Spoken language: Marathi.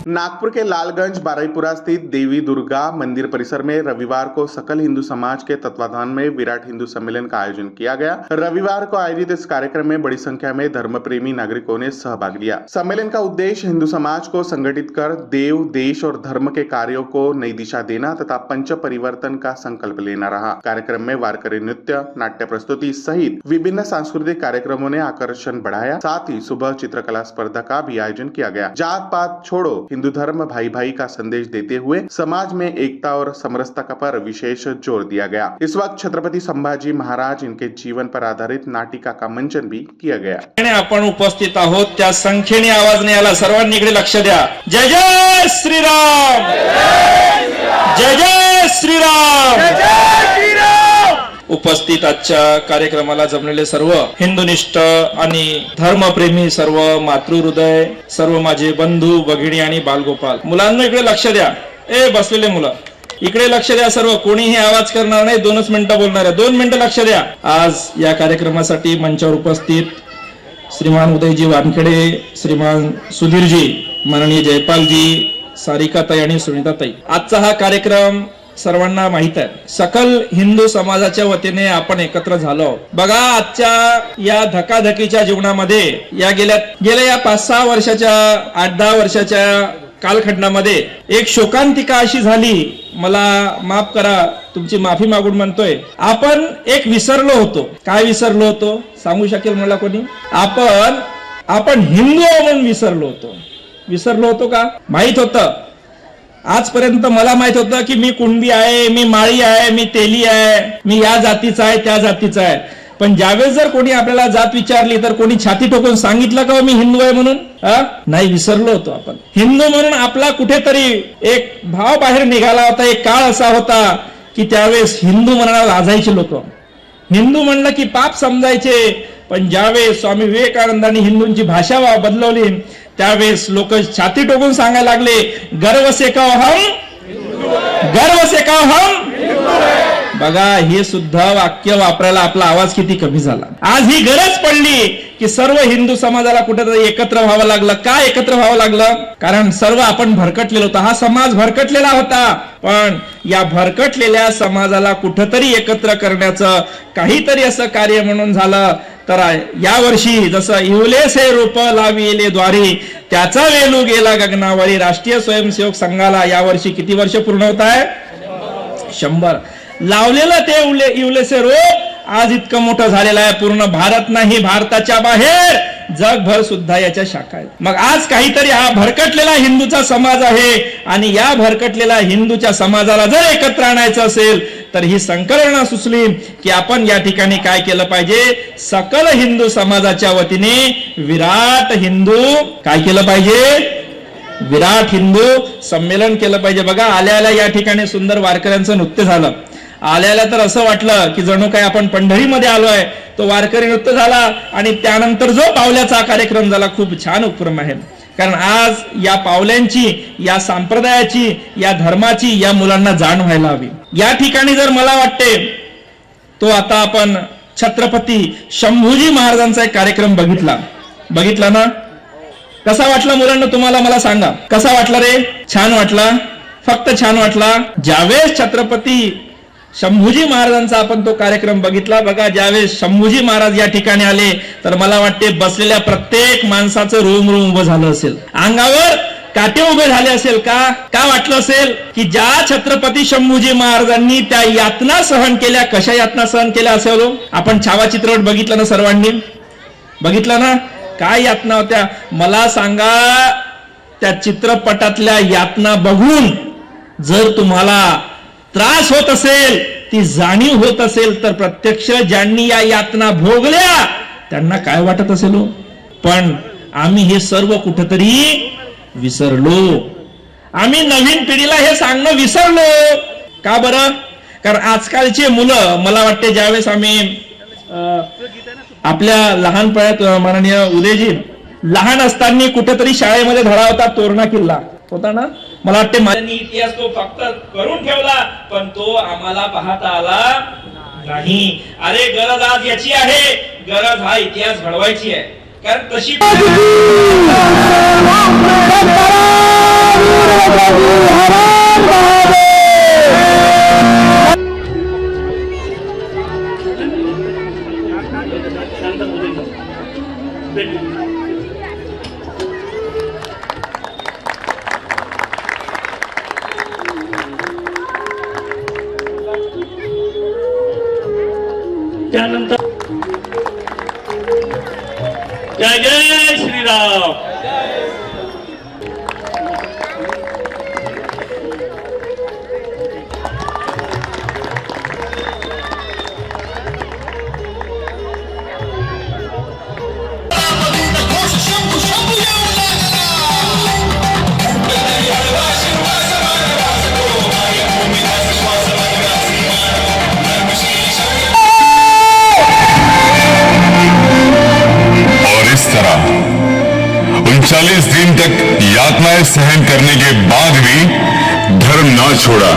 नागपुर के लालगंज बारुईपुरा स्थित देवी दुर्गा मंदिर परिसर में रविवार को सकल हिंदू समाज के तत्वाधान में विराट हिंदू सम्मेलन का आयोजन किया गया। रविवार को आयोजित इस कार्यक्रम में बड़ी संख्या में धर्मप्रेमी नागरिकों ने सहभाग लिया। सम्मेलन का उद्देश्य हिंदू समाज को संगठित कर देव, देश और धर्म के कार्यों को नई दिशा देना तथा पंच परिवर्तन का संकल्प लेना रहा। कार्यक्रम में वारकरी नृत्य, नाट्य प्रस्तुति सहित विभिन्न सांस्कृतिक कार्यक्रमों ने आकर्षण बढ़ाया। साथ ही सुबह चित्रकला स्पर्धा का भी आयोजन किया गया। जात पात छोड़ो, हिंदू धर्म भाई भाई का संदेश देते हुए समाज में एकता और समरसता पर विशेष जोर दिया गया। इस वक्त छत्रपति संभाजी महाराज इनके जीवन पर आधारित नाटिका का मंचन भी किया गया। आपण उपस्थित आहोत त्या संख्येने आवाज नाही आला, सर्वांनी इकडे लक्ष द्या। जय जय श्रीराम, जय जय श्रीराम। उपस्थित आजच्या कार्यक्रमाला जमलेले सर्व हिंदुनिष्ठ आणि धर्मप्रेमी, सर्व मातृहृदय, सर्व माझे बंधू भगिनी आणि बालगोपाल, मुलांना इकडे लक्ष द्या। ए बसलेले मुलं इकडे लक्ष द्या सर्व, कोणीही आवाज करणार नाही, 2च मिनिटं बोलणार आहे, 2 मिनिटं लक्ष द्या। आज या कार्यक्रमासाठी मंचावर उपस्थित श्रीमान उदयजी वानखेडे, श्रीमान सुधीरजी, माननीय जयपालजी, सारिकाताई आणि सुनीताताई। आजचा हा कार्यक्रम सर्वांना माहित आहे, सकल हिंदू समाजाच्या वतीने आपण एकत्र झालो। बघा, आजच्या या धकाधकीच्या जीवनामध्ये गेल्या या 5-6 वर्षाच्या 8-10 वर्षाच्या कालखंडामध्ये एक शोकांतिका अशी झाली, मला माफ करा, तुमची माफी मागून म्हणतोय, आपण एक विसरलो होतो। काय विसरलो होतो सांगू शकेल मला कोणी? आपण हिंदू म्हणून विसरलो होतो। विसरलो होतो का? माहित होतं आजपर्यंत, मला माहित होतं की मी कुणबी आहे, मी माळी आहे, मी तेली आहे, मी या जातीचा आहे, त्या जातीचा आहे। पण ज्यावेळेस जर कोणी आपल्याला जात विचारली तर कोणी छाती ठोकून सांगितलं का मी हिंदू आहे म्हणून? नाही, विसरलो होतो आपण। हिंदू म्हणून आपला कुठेतरी एक भाव बाहेर निघाला होता। एक काळ असा होता की त्यावेळेस हिंदू म्हणायला लाजायचे लोक, हिंदू म्हणलं की पाप समजायचे। पण ज्यावेळेस स्वामी विवेकानंदांनी हिंदूंची भाषा बदलवली त्यावेळेस लोक छाती टोकून सांगायला लागले, गर्व से कहो हम, गर्व से कहो हम। बघा, हे सुद्धा वाक्य वापरायला आपला आवाज किती कमी झाला। आज ही गरज पडली की सर्व हिंदू समाजाला कुठेतरी एकत्र व्हावं लागलं। का एकत्र व्हावं लागलं? कारण सर्व आपण भरकटलेलो होतो, हा समाज भरकटलेला होता। पण या भरकटलेल्या समाजाला कुठेतरी एकत्र करण्याचं काहीतरी असं कार्य म्हणून झालं। तर या वर्षी जसं इवलेसे रूप लाविले द्वारी, त्याचा वेलू गेला गगनावरी। राष्ट्रीय स्वयंसेवक संघाला या वर्षी किती वर्ष पूर्ण होत आहे? 100। लावलेलं ते इवलेसे रूप आज इतकं मोठं झालेलं आहे, पूर्ण भारत नाही, भारताच्या बाहेर जगभर सुद्धा याच्या शाखा आहेत। मग आज काहीतरी हा भरकटलेला हिंदूचा समाज आहे आणि या भरकटलेल्या हिंदूच्या समाजाला जर एकत्र आणायचं असेल तर ही संकल्पना सुचली की आपण या ठिकाणी काय केलं पाहिजे? सकल हिंदू समाजाच्या वतीने विराट हिंदू काय केलं पाहिजे? विराट हिंदू संमेलन केलं पाहिजे। बघा, आल्याला या ठिकाणी सुंदर वारकऱ्यांचं नृत्य झालं। आल्याला तर असं वाटलं की जणू काय आपण पंढरीमध्ये आलोय। तो वारकरी नृत्य झाला आणि त्यानंतर जो पावल्याचा कार्यक्रम झाला, खूप छान उपक्रम आहे। कारण आज या पावल्यांची, या संप्रदायाची, या धर्माची या मुलांना जाण व्हायला हवी। या ठिकाणी जर मला वाटते तो आता आपण छत्रपती शंभूजी महाराजांचा एक कार्यक्रम बघितला ना? कसा वाटला मुलांना तुम्हाला? मला सांगा, कसा वाटला रे? छान वाटला? फक्त छान वाटला? ज्यावेळेस छत्रपती शंभूजी महाराजांचा आपण तो कार्यक्रम बघितला, बघा, ज्यावेळेस शंभूजी महाराज या ठिकाणी आले तर मला वाटते बसलेल्या प्रत्येक माणसाचं रोम उभं झालं असेल, अंगावर काटे उभे झाले असेल। का वाटलं असेल की ज्या छत्रपती शंभूजी महाराजांनी त्या यातना सहन केल्या, कशा यातना सहन केल्या असेल? आपण छावा चित्रपट बघितला ना, सर्वांनी बघितला ना? काय यातना होत्या मला सांगा? त्या चित्रपटातल्या यातना बघून जर तुम्हाला त्रास होत असेल, ती जाणीव होत असेल, तर प्रत्यक्ष ज्यांनी या यातना भोगल्या त्यांना काय वाटत असेल? पण आम्ही हे सर्व कुठेतरी विसरलो। आम्ही नवीन पिढीला हे सांगणं विसरलो। का बरं? कारण आजकालचे मुलं, मला वाटते ज्यावेळेस आम्ही आपल्या लहानपणात, माननीय उदयजी, लहान असताना कुठेतरी शाळेमध्ये धडा होता, तोरणा किल्ला होता ना? मला वाटते माझ्या इतिहास तो फक्त करून ठेवला, पण तो आम्हाला पाहता आला नाही। अरे गरज आज याची आहे, गरज हा इतिहास घडवायची आहे। कारण तशी त्यानंतर जय जय श्रीराम. और इस तरह 39 दिन तक यातनाएं सहन करने के बाद भी धर्म ना छोड़ा.